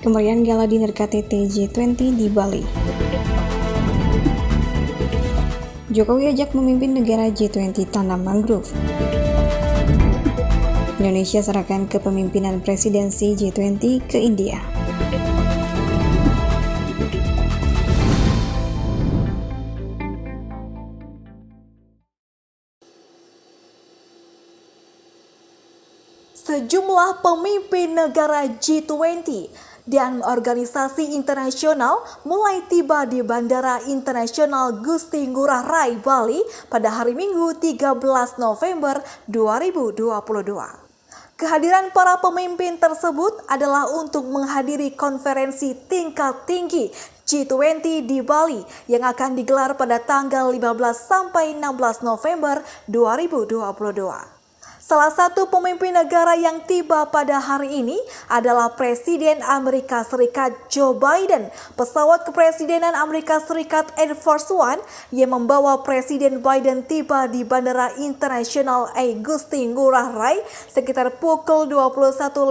kemeriahan gala dinner KTT G20 di Bali. Jokowi ajak memimpin negara G20 tanam mangrove. Indonesia serahkan kepemimpinan presidensi G20 ke India. Sejumlah pemimpin negara G20 dan organisasi internasional mulai tiba di Bandara Internasional Gusti Ngurah Rai, Bali pada hari Minggu 13 November 2022. Kehadiran para pemimpin tersebut adalah untuk menghadiri konferensi tingkat tinggi G20 di Bali yang akan digelar pada tanggal 15 sampai 16 November 2022. Salah satu pemimpin negara yang tiba pada hari ini adalah Presiden Amerika Serikat Joe Biden. Pesawat kepresidenan Amerika Serikat Air Force One yang membawa Presiden Biden tiba di Bandara Internasional Gusti Ngurah Rai sekitar pukul 21.46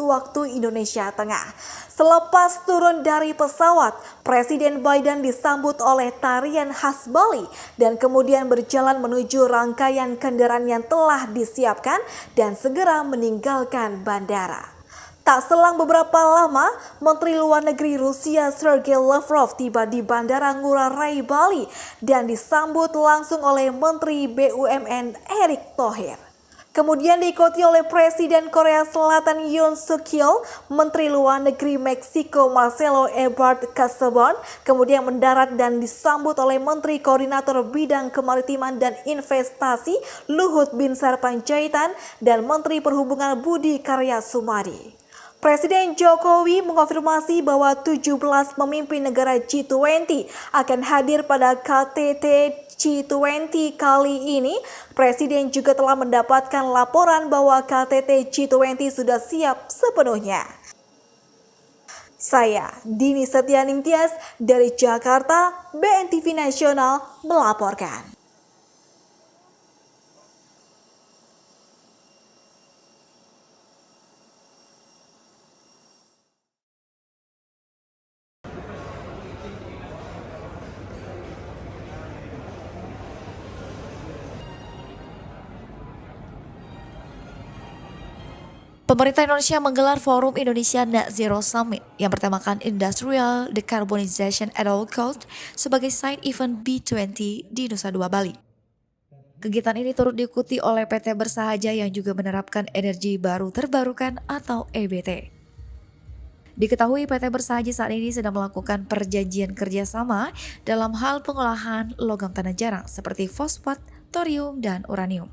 waktu Indonesia Tengah. Selepas turun dari pesawat, Presiden Biden disambut oleh tarian khas Bali dan kemudian berjalan menuju rangkaian kendaraan yang telah disiapkan dan segera meninggalkan bandara. Tak selang beberapa lama, Menteri Luar Negeri Rusia Sergei Lavrov tiba di Bandara Ngurah Rai, Bali dan disambut langsung oleh Menteri BUMN Erick Thohir. Kemudian diikuti oleh Presiden Korea Selatan Yoon Suk Yeol, Menteri Luar Negeri Meksiko Marcelo Ebrard Casaubon, kemudian mendarat dan disambut oleh Menteri Koordinator Bidang Kemaritiman dan Investasi Luhut Binsar Panjaitan dan Menteri Perhubungan Budi Karya Sumadi. Presiden Jokowi mengonfirmasi bahwa 17 pemimpin negara G20 akan hadir pada KTT G20 kali ini. Presiden juga telah mendapatkan laporan bahwa KTT G20 sudah siap sepenuhnya. Saya Dini Setianing Tias dari Jakarta, BNTV Nasional melaporkan. Pemerintah Indonesia menggelar Forum Indonesia Net Zero Summit yang bertemakan Industrial Decarbonization at All Cost sebagai side event B20 di Nusa Dua, Bali. Kegiatan ini turut diikuti oleh PT Bersahaja yang juga menerapkan energi baru terbarukan atau EBT. Diketahui PT Bersahaja saat ini sedang melakukan perjanjian kerjasama dalam hal pengolahan logam tanah jarang seperti fosfat, thorium, dan uranium.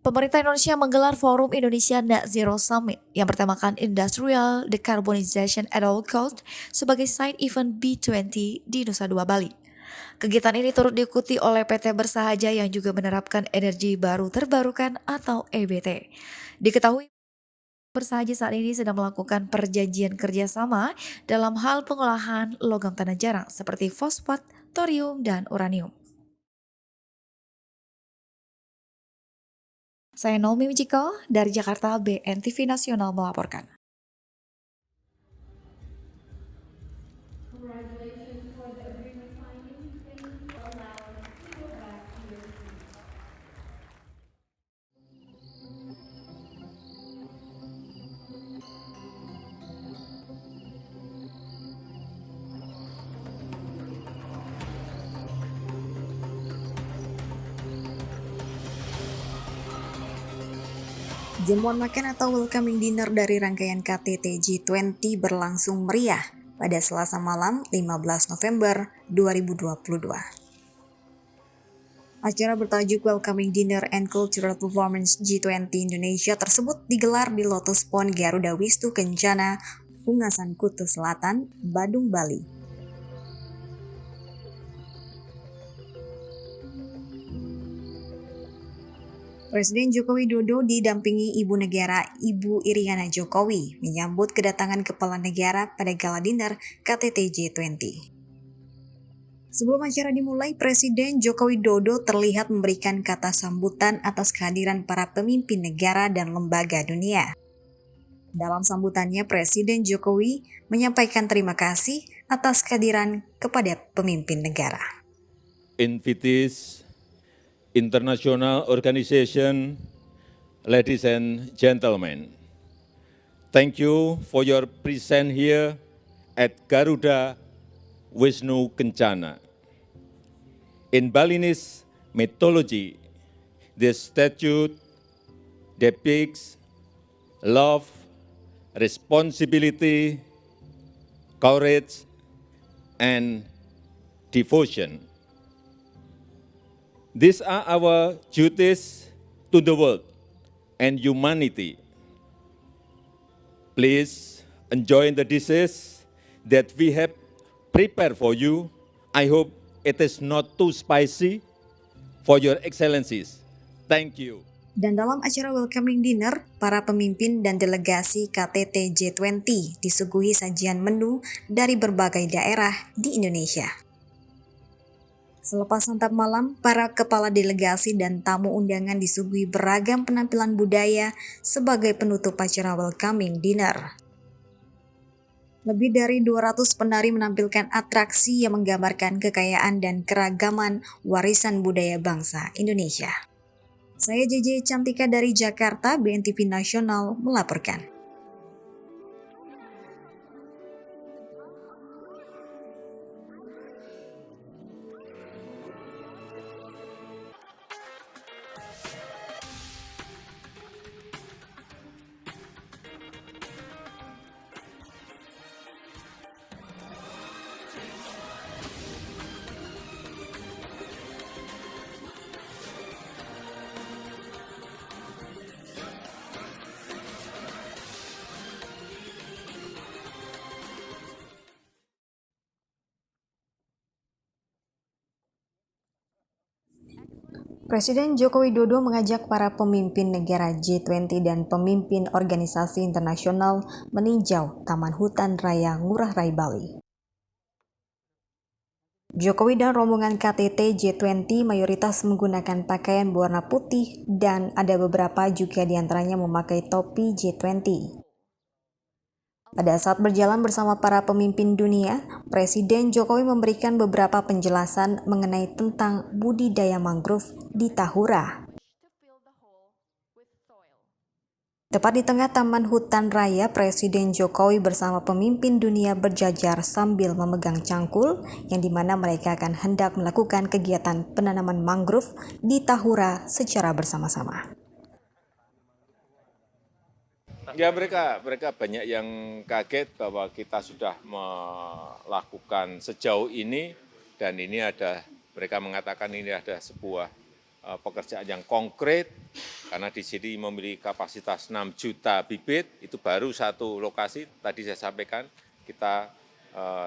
Pemerintah Indonesia menggelar Forum Indonesia Net Zero Summit yang bertemakan Industrial Decarbonization at All Cost sebagai side event B20 di Nusa Dua, Bali. Kegiatan ini turut diikuti oleh PT Bersahaja yang juga menerapkan energi baru terbarukan atau EBT. Diketahui Bersahaja saat ini sedang melakukan perjanjian kerjasama dalam hal pengolahan logam tanah jarang seperti fosfat, thorium, dan uranium. Saya Naomi Michiko dari Jakarta, BNTV Nasional melaporkan. Jamuan makan atau welcoming dinner dari rangkaian KTT G20 berlangsung meriah pada Selasa malam 15 November 2022. Acara bertajuk Welcoming Dinner and Cultural Performance G20 Indonesia tersebut digelar di Lotus Pond Garuda Wisnu Kencana, Ungasan Kuta Selatan, Badung, Bali. Presiden Joko Widodo didampingi Ibu Negara Ibu Iriana Jokowi menyambut kedatangan Kepala Negara pada gala dinner KTT G20. Sebelum acara dimulai, Presiden Joko Widodo terlihat memberikan kata sambutan atas kehadiran para pemimpin negara dan lembaga dunia. Dalam sambutannya, Presiden Jokowi menyampaikan terima kasih atas kehadiran kepada pemimpin negara. Invitees, international organization, ladies and gentlemen, thank you for your presence here at Garuda Wisnu Kencana. In Balinese mythology, this statue depicts love, responsibility, courage, and devotion. These are our duties to the world and humanity. Please enjoy the dishes that we have prepared for you. I hope it is not too spicy for your excellencies. Thank you. Dan dalam acara welcoming dinner, para pemimpin dan delegasi KTT G20 disuguhi sajian menu dari berbagai daerah di Indonesia. Selepas santap malam, para kepala delegasi dan tamu undangan disuguhi beragam penampilan budaya sebagai penutup acara welcoming dinner. Lebih dari 200 penari menampilkan atraksi yang menggambarkan kekayaan dan keragaman warisan budaya bangsa Indonesia. Saya JJ Cantika dari Jakarta, BNTV Nasional melaporkan. Presiden Joko Widodo mengajak para pemimpin negara G20 dan pemimpin organisasi internasional meninjau Taman Hutan Raya Ngurah Rai Bali. Jokowi dan rombongan KTT G20 mayoritas menggunakan pakaian berwarna putih dan ada beberapa juga diantaranya memakai topi G20. Pada saat berjalan bersama para pemimpin dunia, Presiden Jokowi memberikan beberapa penjelasan mengenai tentang budidaya mangrove di Tahura. Tepat di tengah Taman Hutan Raya, Presiden Jokowi bersama pemimpin dunia berjajar sambil memegang cangkul, yang dimana mereka akan hendak melakukan kegiatan penanaman mangrove di Tahura secara bersama-sama. Ya mereka banyak yang kaget bahwa kita sudah melakukan sejauh ini dan ini mereka mengatakan ini ada sebuah pekerjaan yang konkret karena di sini memiliki kapasitas 6 juta bibit, itu baru satu lokasi. Tadi saya sampaikan kita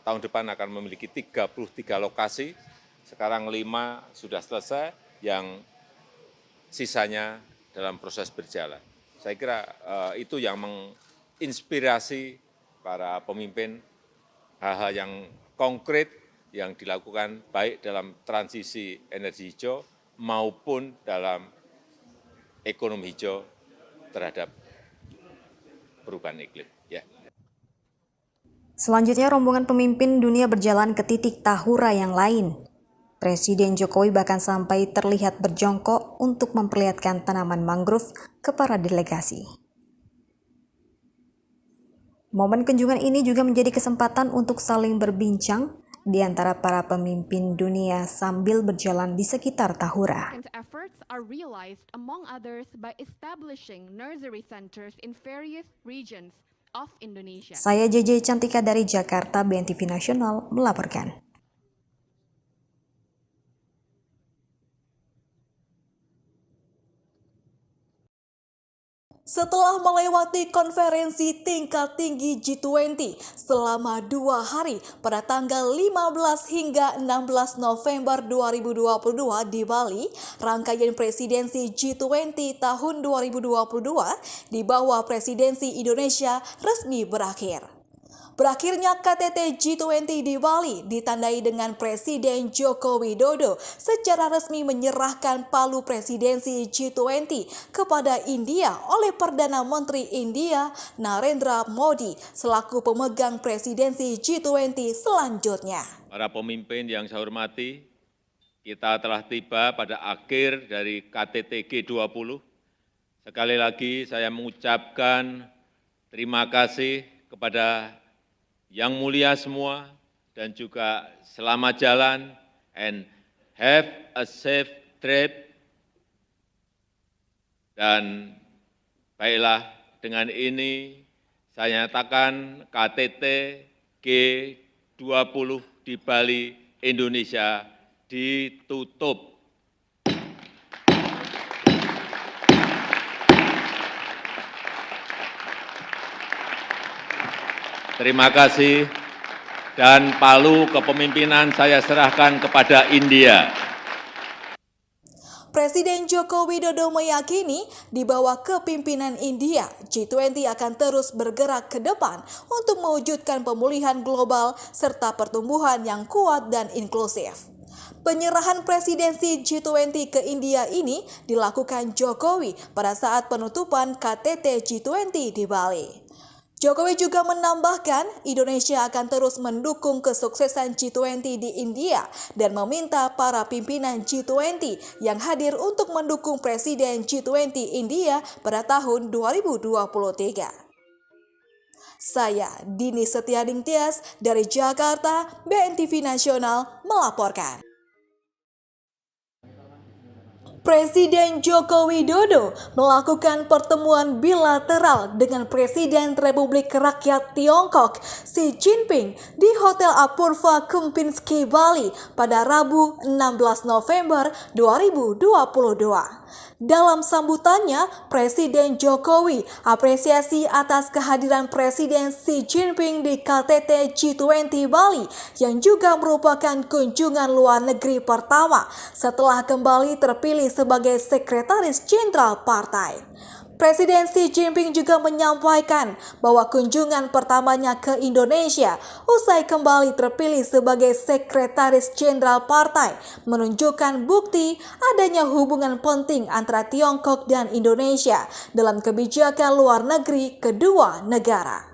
tahun depan akan memiliki 33 lokasi, sekarang 5 sudah selesai, yang sisanya dalam proses berjalan. Saya kira itu yang menginspirasi para pemimpin, hal-hal yang konkret yang dilakukan baik dalam transisi energi hijau maupun dalam ekonomi hijau terhadap perubahan iklim. Ya. Selanjutnya, rombongan pemimpin dunia berjalan ke titik Tahura yang lain. Presiden Jokowi bahkan sampai terlihat berjongkok untuk memperlihatkan tanaman mangrove ke para delegasi. Momen kunjungan ini juga menjadi kesempatan untuk saling berbincang di antara para pemimpin dunia sambil berjalan di sekitar Tahura. Efforts are realized among others by establishing nursery centers in various regions of Indonesia. Saya JJ Cantika dari Jakarta, BNTV Nasional melaporkan. Setelah melewati konferensi tingkat tinggi G20 selama 2 hari pada tanggal 15 hingga 16 November 2022 di Bali, rangkaian presidensi G20 tahun 2022 di bawah presidensi Indonesia resmi berakhir. Berakhirnya KTT G20 di Bali ditandai dengan Presiden Joko Widodo secara resmi menyerahkan palu presidensi G20 kepada India oleh Perdana Menteri India Narendra Modi selaku pemegang presidensi G20 selanjutnya. Para pemimpin yang saya hormati, kita telah tiba pada akhir dari KTT G20. Sekali lagi saya mengucapkan terima kasih kepada yang mulia semua dan juga selamat jalan and have a safe trip. Dan baiklah, dengan ini saya nyatakan KTT G20 di Bali, Indonesia ditutup. Terima kasih, dan palu kepemimpinan saya serahkan kepada India. Presiden Joko Widodo meyakini di bawah kepimpinan India, G20 akan terus bergerak ke depan untuk mewujudkan pemulihan global serta pertumbuhan yang kuat dan inklusif. Penyerahan presidensi G20 ke India ini dilakukan Jokowi pada saat penutupan KTT G20 di Bali. Jokowi juga menambahkan Indonesia akan terus mendukung kesuksesan G20 di India dan meminta para pimpinan G20 yang hadir untuk mendukung Presiden G20 India pada tahun 2023. Saya Dini Setianing Tias dari Jakarta, BNTV Nasional melaporkan. Presiden Joko Widodo melakukan pertemuan bilateral dengan Presiden Republik Rakyat Tiongkok Xi Jinping di Hotel Apurva Kempinski, Bali pada Rabu 16 November 2022. Dalam sambutannya, Presiden Jokowi apresiasi atas kehadiran Presiden Xi Jinping di KTT G20 Bali yang juga merupakan kunjungan luar negeri pertama setelah kembali terpilih sebagai Sekretaris Jenderal Partai. Presiden Xi Jinping juga menyampaikan bahwa kunjungan pertamanya ke Indonesia usai kembali terpilih sebagai Sekretaris Jenderal Partai menunjukkan bukti adanya hubungan penting antara Tiongkok dan Indonesia dalam kebijakan luar negeri kedua negara.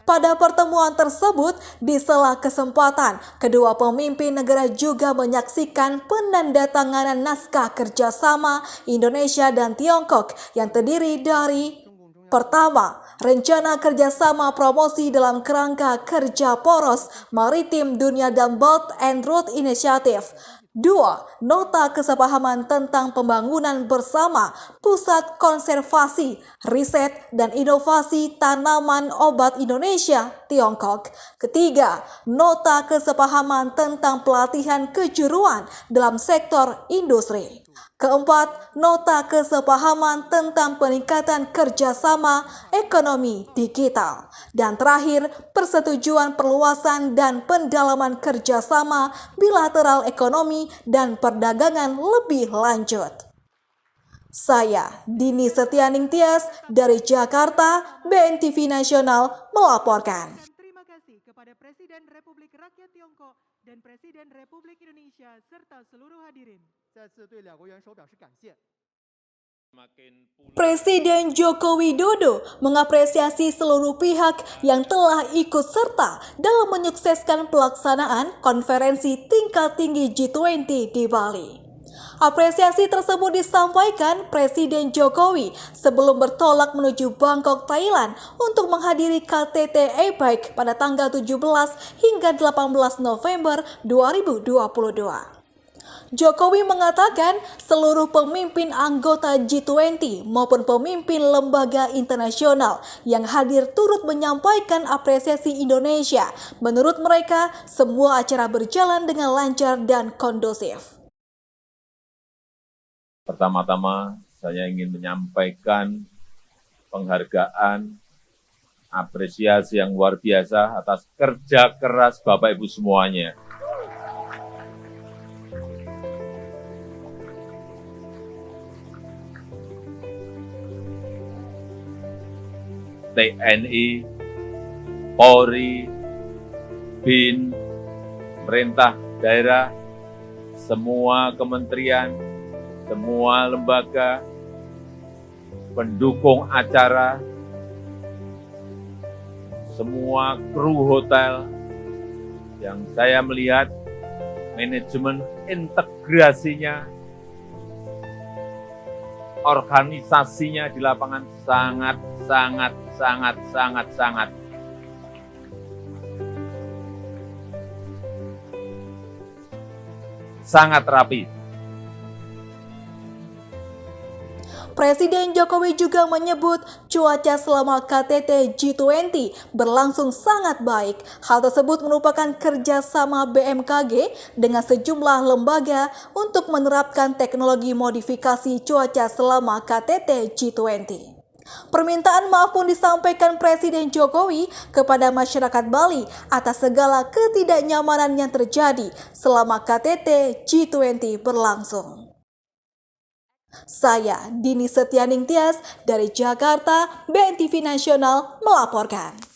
Pada pertemuan tersebut, di sela kesempatan, kedua pemimpin negara juga menyaksikan penandatanganan naskah kerjasama Indonesia dan Tiongkok yang terdiri dari: pertama, rencana kerjasama promosi dalam kerangka kerja poros maritim dunia dan Belt and Road Initiative. 2. Nota kesepahaman tentang pembangunan bersama Pusat Konservasi, Riset, dan Inovasi Tanaman Obat Indonesia, Tiongkok. Ketiga, nota kesepahaman tentang pelatihan kejuruan dalam sektor industri. Keempat, nota kesepahaman tentang peningkatan kerjasama ekonomi digital. Dan terakhir, persetujuan perluasan dan pendalaman kerjasama bilateral ekonomi dan perdagangan lebih lanjut. Saya Dini Setianing Tias dari Jakarta, BNTV Nasional melaporkan. Terima kasih kepada Presiden Republik Rakyat Tiongkok dan Presiden Republik Indonesia serta seluruh hadirin. Presiden Joko Widodo mengapresiasi seluruh pihak yang telah ikut serta dalam menyukseskan pelaksanaan konferensi tingkat tinggi G20 di Bali. Apresiasi tersebut disampaikan Presiden Jokowi sebelum bertolak menuju Bangkok, Thailand untuk menghadiri KTT APEC pada tanggal 17 hingga 18 November 2022. Jokowi mengatakan seluruh pemimpin anggota G20 maupun pemimpin lembaga internasional yang hadir turut menyampaikan apresiasi Indonesia. Menurut mereka, semua acara berjalan dengan lancar dan kondusif. Pertama-tama saya ingin menyampaikan penghargaan, apresiasi yang luar biasa atas kerja keras Bapak Ibu semuanya. TNI, Polri, BIN, pemerintah daerah, semua kementerian, semua lembaga, pendukung acara, semua kru hotel yang saya melihat manajemen integrasinya, organisasinya di lapangan sangat rapi. Presiden Jokowi juga menyebut cuaca selama KTT G20 berlangsung sangat baik. Hal tersebut merupakan kerjasama BMKG dengan sejumlah lembaga untuk menerapkan teknologi modifikasi cuaca selama KTT G20. Permintaan maaf pun disampaikan Presiden Jokowi kepada masyarakat Bali atas segala ketidaknyamanan yang terjadi selama KTT G20 berlangsung. Saya Dini Setianing Tias dari Jakarta, BNTV Nasional melaporkan.